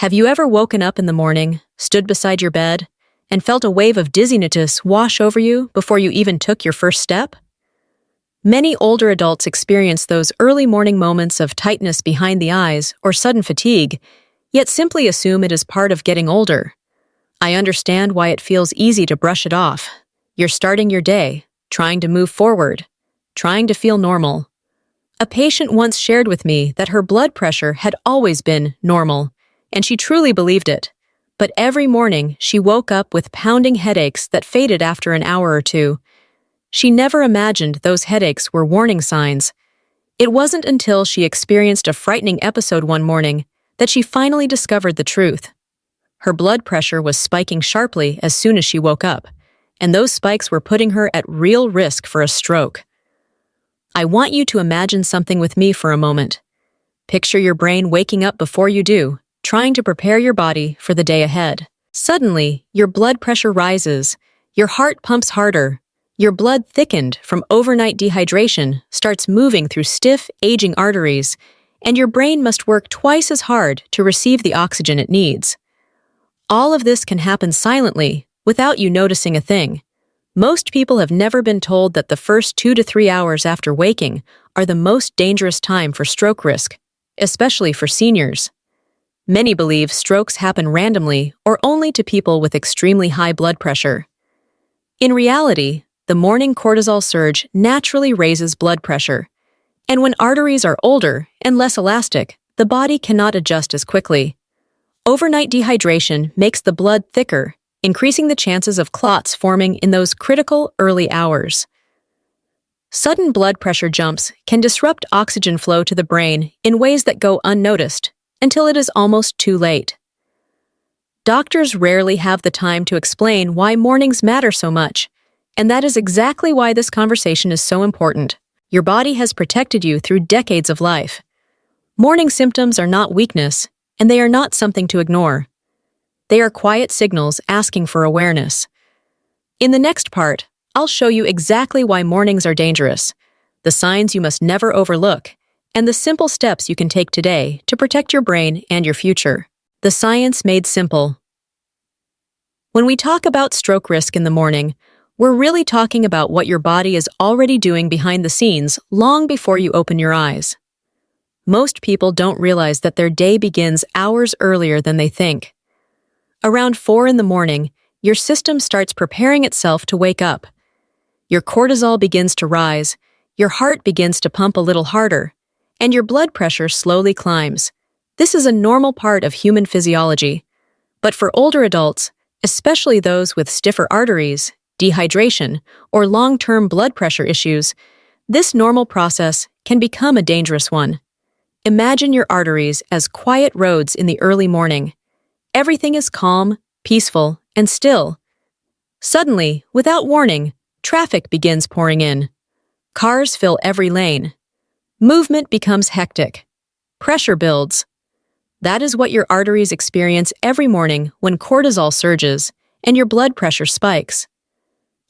Have you ever woken up in the morning, stood beside your bed, and felt a wave of dizziness wash over you before you even took your first step? Many older adults experience those early morning moments of tightness behind the eyes or sudden fatigue, yet simply assume it is part of getting older. I understand why it feels easy to brush it off. You're starting your day, trying to move forward, trying to feel normal. A patient once shared with me that her blood pressure had always been normal, and she truly believed it. But every morning, she woke up with pounding headaches that faded after an hour or two. She never imagined those headaches were warning signs. It wasn't until she experienced a frightening episode one morning that she finally discovered the truth. Her blood pressure was spiking sharply as soon as she woke up, and those spikes were putting her at real risk for a stroke. I want you to imagine something with me for a moment. Picture your brain waking up before you do, trying to prepare your body for the day ahead. Suddenly, your blood pressure rises, your heart pumps harder, your blood thickened from overnight dehydration starts moving through stiff, aging arteries, and your brain must work twice as hard to receive the oxygen it needs. All of this can happen silently, without you noticing a thing. Most people have never been told that the first 2 to 3 hours after waking are the most dangerous time for stroke risk, especially for seniors. Many believe strokes happen randomly or only to people with extremely high blood pressure. In reality, the morning cortisol surge naturally raises blood pressure, and when arteries are older and less elastic, the body cannot adjust as quickly. Overnight dehydration makes the blood thicker, increasing the chances of clots forming in those critical early hours. Sudden blood pressure jumps can disrupt oxygen flow to the brain in ways that go unnoticed until it is almost too late. Doctors rarely have the time to explain why mornings matter so much, and that is exactly why this conversation is so important. Your body has protected you through decades of life. Morning symptoms are not weakness, and they are not something to ignore. They are quiet signals asking for awareness. In the next part, I'll show you exactly why mornings are dangerous, the signs you must never overlook, and the simple steps you can take today to protect your brain and your future. The science made simple. When we talk about stroke risk in the morning, we're really talking about what your body is already doing behind the scenes long before you open your eyes. Most people don't realize that their day begins hours earlier than they think. Around 4 in the morning, your system starts preparing itself to wake up. Your cortisol begins to rise, your heart begins to pump a little harder, and your blood pressure slowly climbs. This is a normal part of human physiology. But for older adults, especially those with stiffer arteries, dehydration, or long-term blood pressure issues, this normal process can become a dangerous one. Imagine your arteries as quiet roads in the early morning. Everything is calm, peaceful, and still. Suddenly, without warning, traffic begins pouring in. Cars fill every lane. Movement becomes hectic. Pressure builds. That is what your arteries experience every morning when cortisol surges and your blood pressure spikes.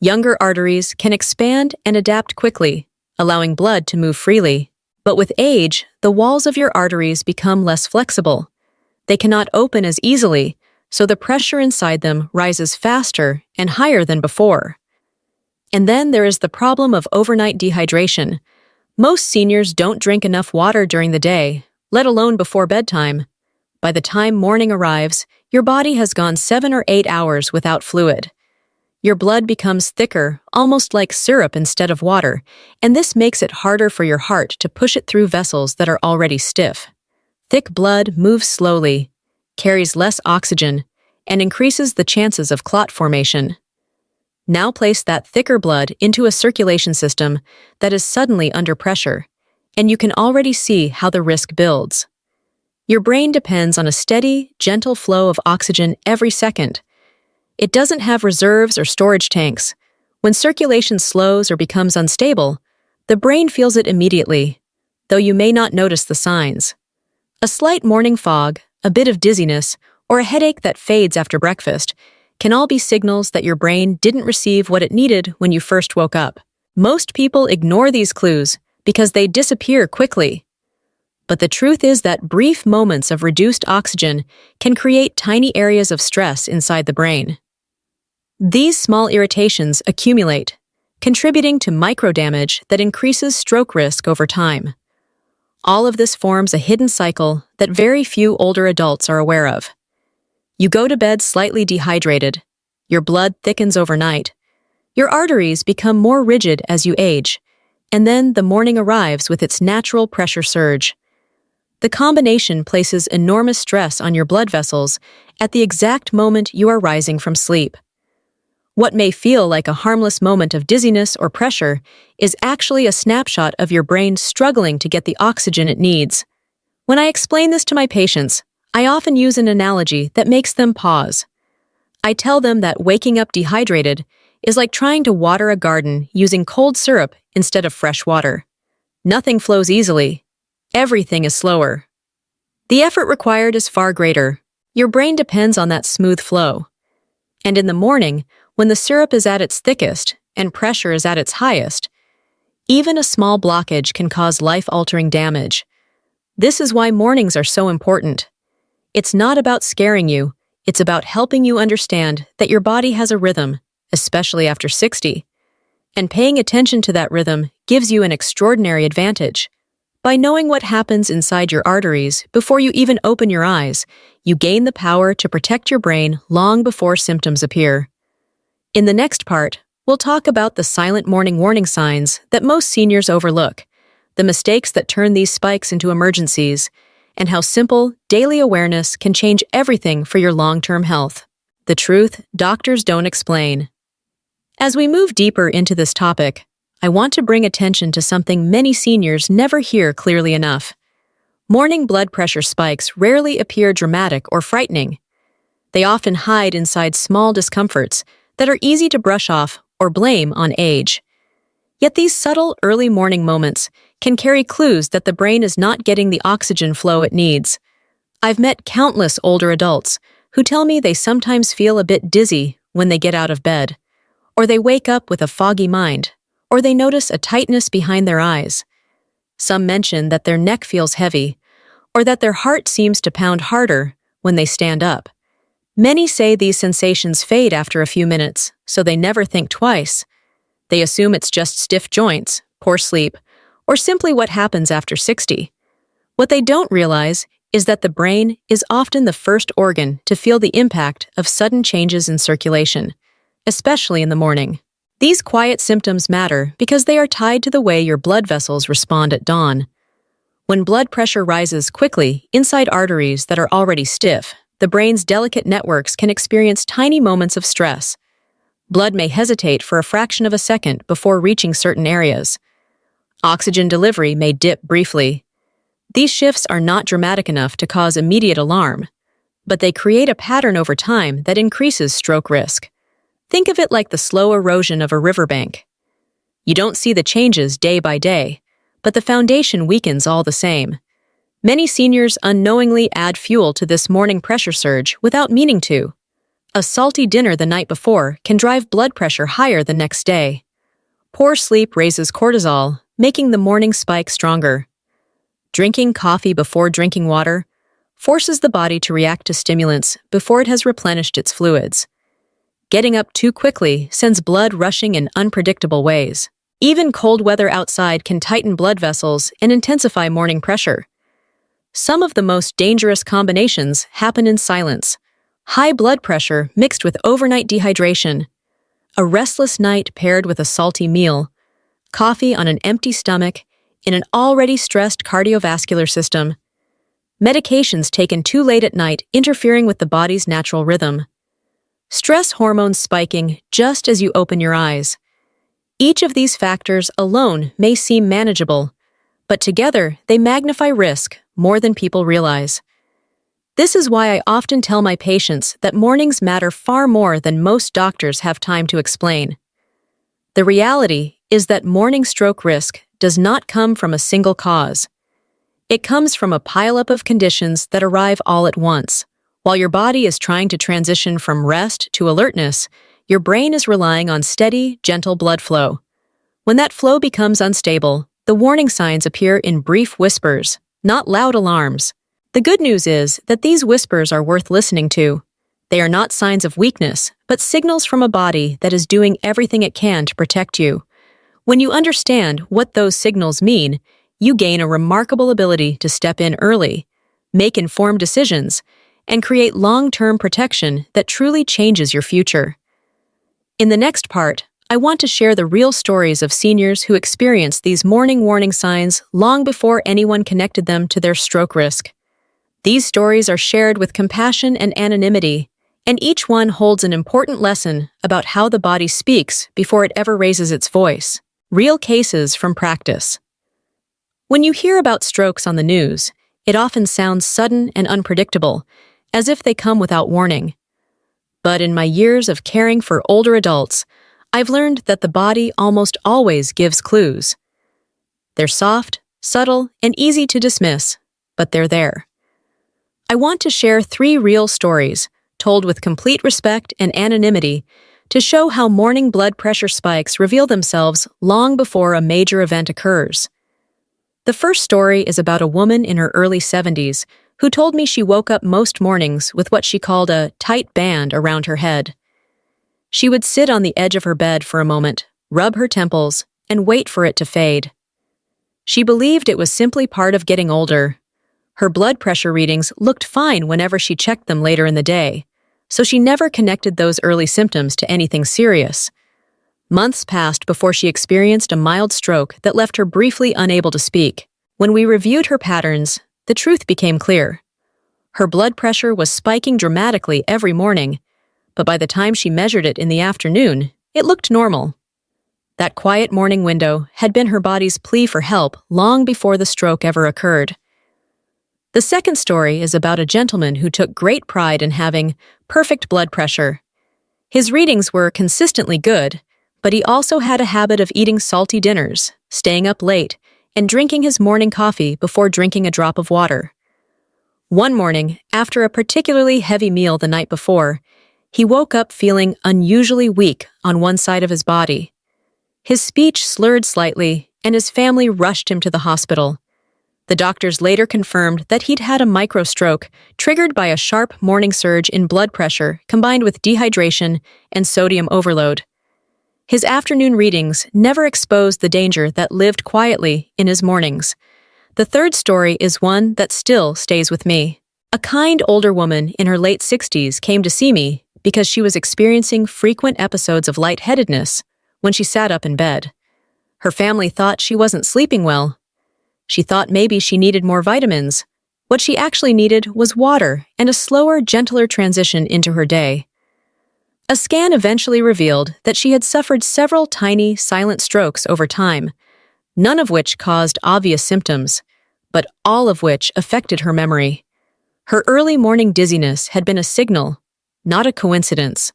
Younger arteries can expand and adapt quickly, allowing blood to move freely. But with age, the walls of your arteries become less flexible. They cannot open as easily, so the pressure inside them rises faster and higher than before. And then there is the problem of overnight dehydration. Most seniors don't drink enough water during the day, let alone before bedtime. By the time morning arrives, your body has gone 7 or 8 hours without fluid. Your blood becomes thicker, almost like syrup instead of water, and this makes it harder for your heart to push it through vessels that are already stiff. Thick blood moves slowly, carries less oxygen, and increases the chances of clot formation. Now place that thicker blood into a circulation system that is suddenly under pressure, and you can already see how the risk builds. Your brain depends on a steady, gentle flow of oxygen every second. It doesn't have reserves or storage tanks. When circulation slows or becomes unstable, the brain feels it immediately, though you may not notice the signs. A slight morning fog, a bit of dizziness, or a headache that fades after breakfast can all be signals that your brain didn't receive what it needed when you first woke up. Most people ignore these clues because they disappear quickly. But the truth is that brief moments of reduced oxygen can create tiny areas of stress inside the brain. These small irritations accumulate, contributing to microdamage that increases stroke risk over time. All of this forms a hidden cycle that very few older adults are aware of. You go to bed slightly dehydrated, your blood thickens overnight, your arteries become more rigid as you age, and then the morning arrives with its natural pressure surge. The combination places enormous stress on your blood vessels at the exact moment you are rising from sleep. What may feel like a harmless moment of dizziness or pressure is actually a snapshot of your brain struggling to get the oxygen it needs. When I explain this to my patients, I often use an analogy that makes them pause. I tell them that waking up dehydrated is like trying to water a garden using cold syrup instead of fresh water. Nothing flows easily. Everything is slower. The effort required is far greater. Your brain depends on that smooth flow. And in the morning, when the syrup is at its thickest and pressure is at its highest, even a small blockage can cause life-altering damage. This is why mornings are so important. It's not about scaring you, it's about helping you understand that your body has a rhythm, especially after 60. And paying attention to that rhythm gives you an extraordinary advantage. By knowing what happens inside your arteries before you even open your eyes, you gain the power to protect your brain long before symptoms appear. In the next part, we'll talk about the silent morning warning signs that most seniors overlook, the mistakes that turn these spikes into emergencies, and how simple, daily awareness can change everything for your long-term health. The truth doctors don't explain. As we move deeper into this topic, I want to bring attention to something many seniors never hear clearly enough. Morning blood pressure spikes rarely appear dramatic or frightening. They often hide inside small discomforts that are easy to brush off or blame on age. Yet these subtle early morning moments can carry clues that the brain is not getting the oxygen flow it needs. I've met countless older adults who tell me they sometimes feel a bit dizzy when they get out of bed, or they wake up with a foggy mind, or they notice a tightness behind their eyes. Some mention that their neck feels heavy, or that their heart seems to pound harder when they stand up. Many say these sensations fade after a few minutes, so they never think twice. They assume it's just stiff joints, poor sleep, or simply what happens after 60. What they don't realize is that the brain is often the first organ to feel the impact of sudden changes in circulation, especially in the morning. These quiet symptoms matter because they are tied to the way your blood vessels respond at dawn. When blood pressure rises quickly inside arteries that are already stiff, the brain's delicate networks can experience tiny moments of stress. Blood may hesitate for a fraction of a second before reaching certain areas. Oxygen delivery may dip briefly. These shifts are not dramatic enough to cause immediate alarm, but they create a pattern over time that increases stroke risk. Think of it like the slow erosion of a riverbank. You don't see the changes day by day, but the foundation weakens all the same. Many seniors unknowingly add fuel to this morning pressure surge without meaning to. A salty dinner the night before can drive blood pressure higher the next day. Poor sleep raises cortisol, making the morning spike stronger. Drinking coffee before drinking water forces the body to react to stimulants before it has replenished its fluids. Getting up too quickly sends blood rushing in unpredictable ways. Even cold weather outside can tighten blood vessels and intensify morning pressure. Some of the most dangerous combinations happen in silence. High blood pressure mixed with overnight dehydration, a restless night paired with a salty meal, coffee on an empty stomach in an already stressed cardiovascular system, medications taken too late at night interfering with the body's natural rhythm, stress hormones spiking just as you open your eyes. Each of these factors alone may seem manageable, but together they magnify risk more than people realize. This is why I often tell my patients that mornings matter far more than most doctors have time to explain. The reality is that morning stroke risk does not come from a single cause. It comes from a pileup of conditions that arrive all at once. While your body is trying to transition from rest to alertness, your brain is relying on steady, gentle blood flow. When that flow becomes unstable, the warning signs appear in brief whispers, not loud alarms. The good news is that these whispers are worth listening to. They are not signs of weakness, but signals from a body that is doing everything it can to protect you. When you understand what those signals mean, you gain a remarkable ability to step in early, make informed decisions, and create long-term protection that truly changes your future. In the next part, I want to share the real stories of seniors who experienced these morning warning signs long before anyone connected them to their stroke risk. These stories are shared with compassion and anonymity, and each one holds an important lesson about how the body speaks before it ever raises its voice. Real cases from practice. When you hear about strokes on the news, it often sounds sudden and unpredictable, as if they come without warning. But in my years of caring for older adults, I've learned that the body almost always gives clues. They're soft, subtle, and easy to dismiss, but they're there. I want to share 3 real stories, told with complete respect and anonymity, to show how morning blood pressure spikes reveal themselves long before a major event occurs. The first story is about a woman in her early 70s who told me she woke up most mornings with what she called a tight band around her head. She would sit on the edge of her bed for a moment, rub her temples, and wait for it to fade. She believed it was simply part of getting older. Her blood pressure readings looked fine whenever she checked them later in the day, so she never connected those early symptoms to anything serious. Months passed before she experienced a mild stroke that left her briefly unable to speak. When we reviewed her patterns, the truth became clear. Her blood pressure was spiking dramatically every morning, but by the time she measured it in the afternoon, it looked normal. That quiet morning window had been her body's plea for help long before the stroke ever occurred. The second story is about a gentleman who took great pride in having perfect blood pressure. His readings were consistently good, but he also had a habit of eating salty dinners, staying up late, and drinking his morning coffee before drinking a drop of water. One morning, after a particularly heavy meal the night before, he woke up feeling unusually weak on one side of his body. His speech slurred slightly, and his family rushed him to the hospital. The doctors later confirmed that he'd had a microstroke triggered by a sharp morning surge in blood pressure combined with dehydration and sodium overload. His afternoon readings never exposed the danger that lived quietly in his mornings. The third story is one that still stays with me. A kind older woman in her late 60s came to see me because she was experiencing frequent episodes of lightheadedness when she sat up in bed. Her family thought she wasn't sleeping well. She thought maybe she needed more vitamins. What she actually needed was water and a slower, gentler transition into her day. A scan eventually revealed that she had suffered several tiny, silent strokes over time, none of which caused obvious symptoms, but all of which affected her memory. Her early morning dizziness had been a signal, not a coincidence.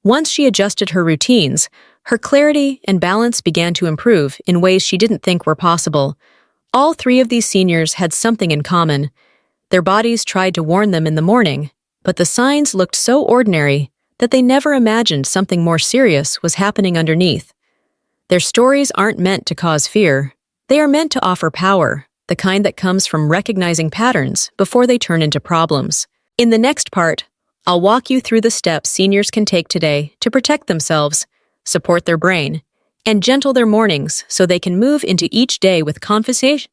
Once she adjusted her routines, her clarity and balance began to improve in ways she didn't think were possible. All 3 of these seniors had something in common. Their bodies tried to warn them in the morning, but the signs looked so ordinary that they never imagined something more serious was happening underneath. Their stories aren't meant to cause fear. They are meant to offer power, the kind that comes from recognizing patterns before they turn into problems. In the next part, I'll walk you through the steps seniors can take today to protect themselves, support their brain, and gentle their mornings so they can move into each day with confidence.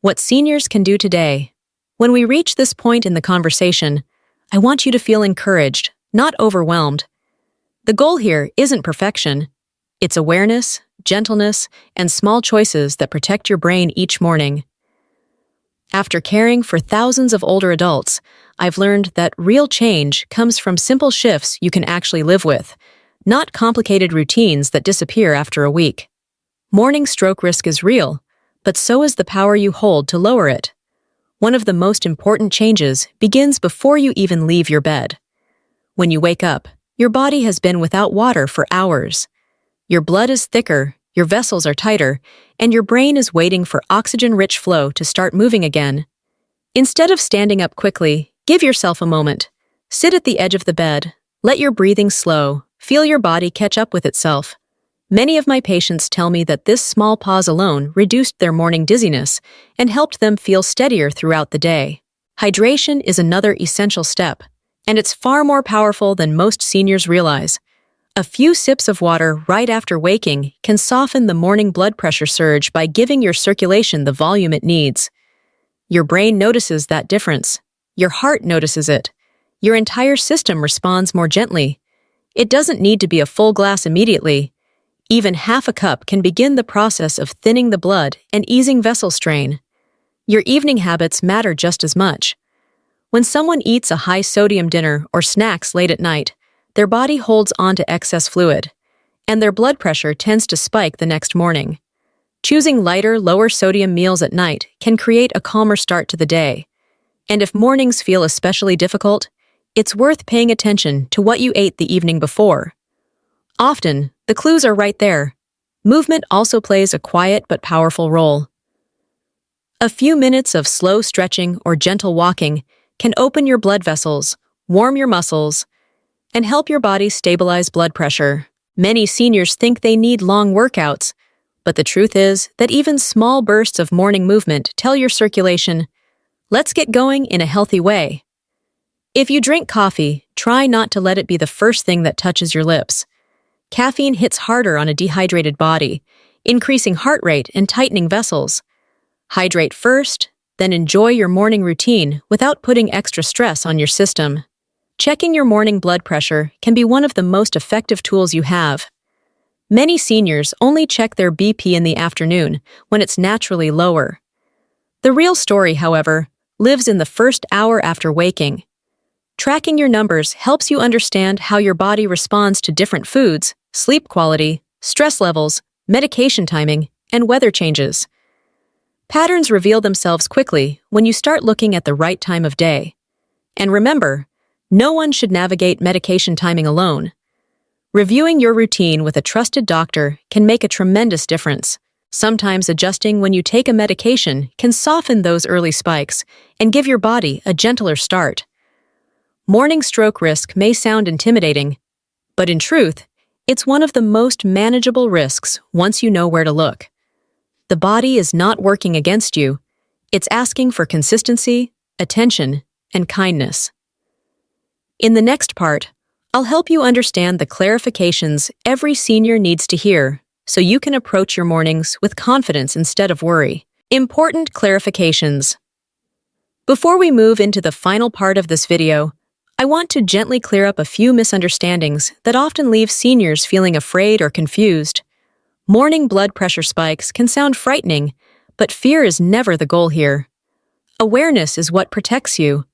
What seniors can do today. When we reach this point in the conversation, I want you to feel encouraged, not overwhelmed. The goal here isn't perfection. It's awareness, gentleness, and small choices that protect your brain each morning. After caring for thousands of older adults, I've learned that real change comes from simple shifts you can actually live with, not complicated routines that disappear after a week. Morning stroke risk is real, but so is the power you hold to lower it. One of the most important changes begins before you even leave your bed. When you wake up, Your body has been without water for hours. Your blood is thicker, your vessels are tighter, and your brain is waiting for oxygen-rich flow to start moving again. Instead of standing up quickly, give yourself a moment. Sit at the edge of the bed. Let your breathing slow. Feel your body catch up with itself. Many of my patients tell me that this small pause alone reduced their morning dizziness and helped them feel steadier throughout the day. Hydration is another essential step, and it's far more powerful than most seniors realize. A few sips of water right after waking can soften the morning blood pressure surge by giving your circulation the volume it needs. Your brain notices that difference. Your heart notices it. Your entire system responds more gently. It doesn't need to be a full glass immediately. Even half a cup can begin the process of thinning the blood and easing vessel strain. Your evening habits matter just as much. When someone eats a high-sodium dinner or snacks late at night, their body holds on to excess fluid, and their blood pressure tends to spike the next morning. Choosing lighter, lower-sodium meals at night can create a calmer start to the day. And if mornings feel especially difficult, it's worth paying attention to what you ate the evening before. Often, the clues are right there. Movement also plays a quiet but powerful role. A few minutes of slow stretching or gentle walking can open your blood vessels, warm your muscles, and help your body stabilize blood pressure. Many seniors think they need long workouts, but the truth is that even small bursts of morning movement tell your circulation, "Let's get going in a healthy way." If you drink coffee, try not to let it be the first thing that touches your lips. Caffeine hits harder on a dehydrated body, increasing heart rate and tightening vessels. Hydrate first, then enjoy your morning routine without putting extra stress on your system. Checking your morning blood pressure can be one of the most effective tools you have. Many seniors only check their BP in the afternoon when it's naturally lower. The real story, however, lives in the first hour after waking. Tracking your numbers helps you understand how your body responds to different foods, sleep quality, stress levels, medication timing, and weather changes. Patterns reveal themselves quickly when you start looking at the right time of day. And remember, no one should navigate medication timing alone. Reviewing your routine with a trusted doctor can make a tremendous difference. Sometimes adjusting when you take a medication can soften those early spikes and give your body a gentler start. Morning stroke risk may sound intimidating, but in truth, it's one of the most manageable risks once you know where to look. The body is not working against you. It's asking for consistency, attention, and kindness. In the next part, I'll help you understand the clarifications every senior needs to hear so you can approach your mornings with confidence instead of worry. Important clarifications. Before we move into the final part of this video, I want to gently clear up a few misunderstandings that often leave seniors feeling afraid or confused. Morning blood pressure spikes can sound frightening, but fear is never the goal here. Awareness is what protects you.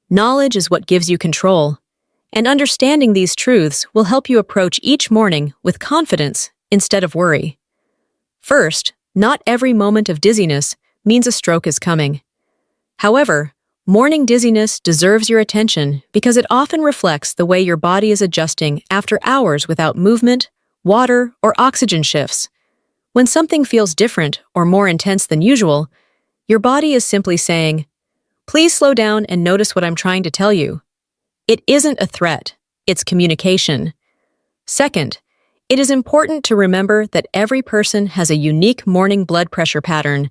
Knowledge is what gives you control. And understanding these truths will help you approach each morning with confidence instead of worry. First, not every moment of dizziness means a stroke is coming. However, morning dizziness deserves your attention because it often reflects the way your body is adjusting after hours without movement, water, or oxygen shifts. When something feels different or more intense than usual, your body is simply saying, "Please slow down and notice what I'm trying to tell you." It isn't a threat, it's communication. Second, it is important to remember that every person has a unique morning blood pressure pattern.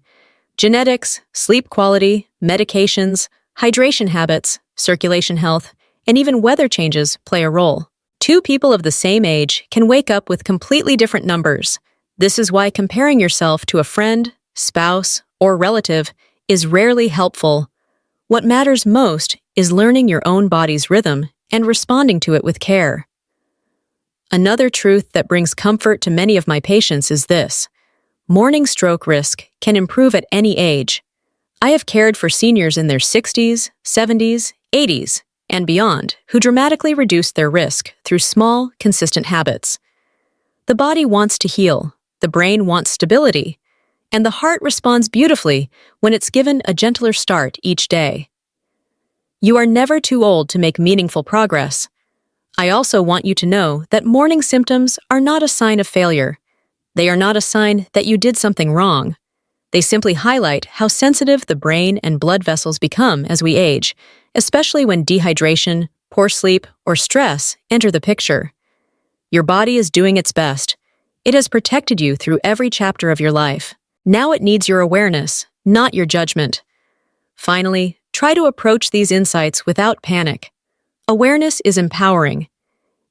Genetics, sleep quality, medications, hydration habits, circulation health, and even weather changes play a role. Two people of the same age can wake up with completely different numbers. This is why comparing yourself to a friend, spouse, or relative is rarely helpful. What matters most is learning your own body's rhythm and responding to it with care. Another truth that brings comfort to many of my patients is this: morning stroke risk can improve at any age. I have cared for seniors in their 60s, 70s, 80s, and beyond who dramatically reduced their risk through small, consistent habits. The body wants to heal, the brain wants stability, and the heart responds beautifully when it's given a gentler start each day. You are never too old to make meaningful progress. I also want you to know that morning symptoms are not a sign of failure. They are not a sign that you did something wrong. They simply highlight how sensitive the brain and blood vessels become as we age, especially when dehydration, poor sleep, or stress enter the picture. Your body is doing its best. It has protected you through every chapter of your life. Now it needs your awareness, not your judgment. Finally, try to approach these insights without panic. Awareness is empowering.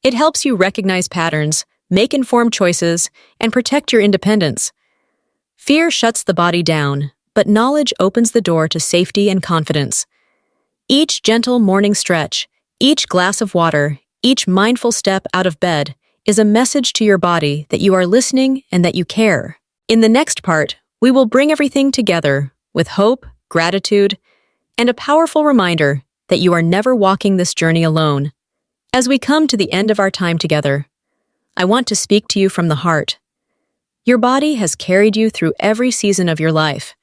It helps you recognize patterns, make informed choices, and protect your independence. Fear shuts the body down, but knowledge opens the door to safety and confidence. Each gentle morning stretch, each glass of water, each mindful step out of bed is a message to your body that you are listening and that you care. In the next part, we will bring everything together with hope, gratitude, and a powerful reminder that you are never walking this journey alone. As we come to the end of our time together, I want to speak to you from the heart. Your body has carried you through every season of your life.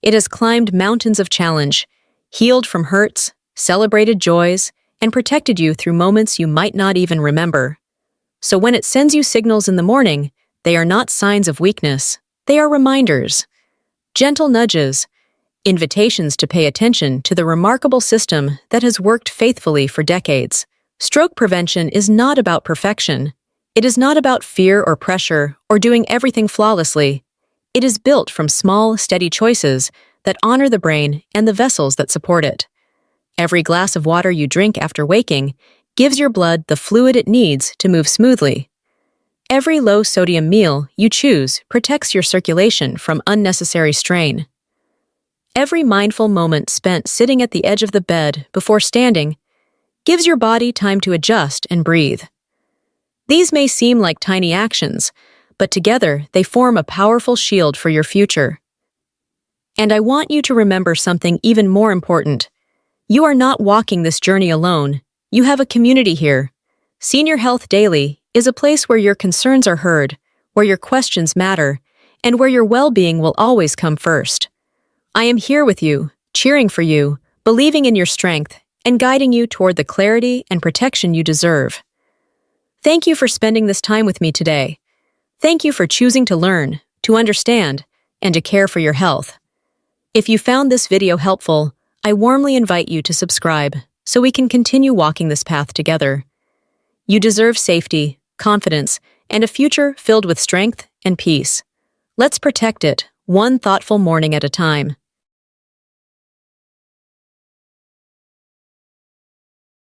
It has climbed mountains of challenge, healed from hurts, celebrated joys, and protected you through moments you might not even remember. So when it sends you signals in the morning, they are not signs of weakness. They are reminders, gentle nudges, invitations to pay attention to the remarkable system that has worked faithfully for decades. Stroke prevention is not about perfection. It is not about fear or pressure or doing everything flawlessly. It is built from small, steady choices that honor the brain and the vessels that support it. Every glass of water you drink after waking gives your blood the fluid it needs to move smoothly. Every low-sodium meal you choose protects your circulation from unnecessary strain. Every mindful moment spent sitting at the edge of the bed before standing gives your body time to adjust and breathe. These may seem like tiny actions, but together they form a powerful shield for your future. And I want you to remember something even more important. You are not walking this journey alone. You have a community here. Senior Health Daily is a place where your concerns are heard, where your questions matter, and where your well-being will always come first. I am here with you, cheering for you, believing in your strength, and guiding you toward the clarity and protection you deserve. Thank you for spending this time with me today. Thank you for choosing to learn, to understand, and to care for your health. If you found this video helpful, I warmly invite you to subscribe so we can continue walking this path together. You deserve safety, confidence, and a future filled with strength and peace. Let's protect it, one thoughtful morning at a time.